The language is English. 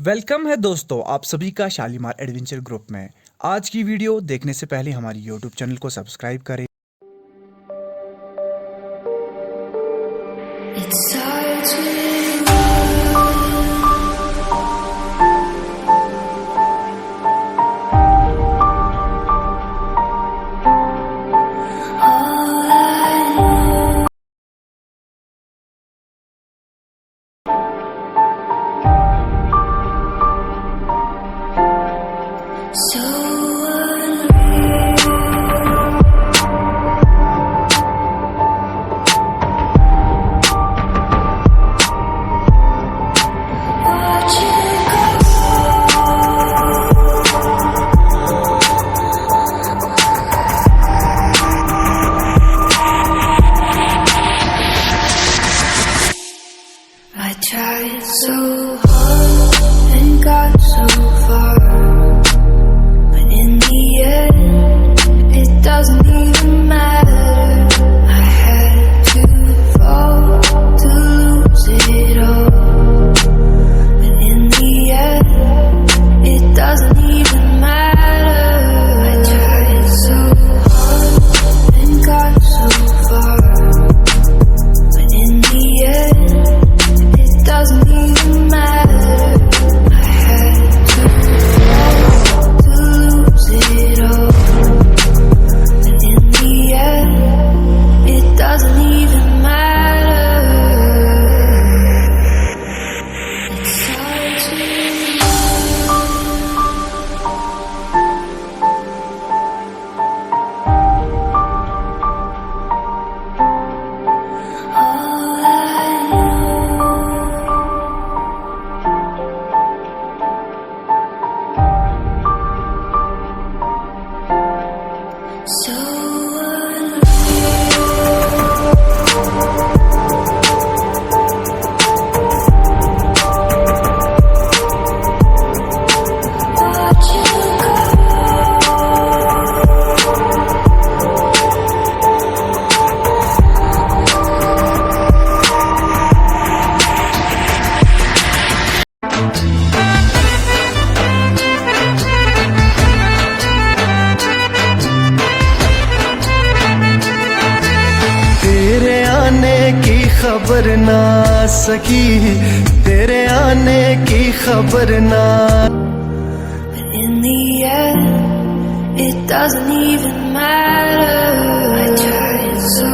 Welcome है दोस्तों आप सभी का शालीमार एडवेंचर ग्रुप में। आज की वीडियो देखने से पहले हमारी यूट्यूब चैनल को सब्सक्राइब करें। Tried so hard and got so far, but in the end, it doesn't even matter. I had to fall to lose it all, but in the end, it doesn't even matter. I tried so hard and got so far, but in the end, doesn't even matter. I had to lose it all, but in the end, it doesn't even matter. It's hard to all I know. So unreal. Watch you go. तेरे आने की खबर ना सकी, तेरे आने की खबर ना। But in the end, it doesn't even matter. I tried so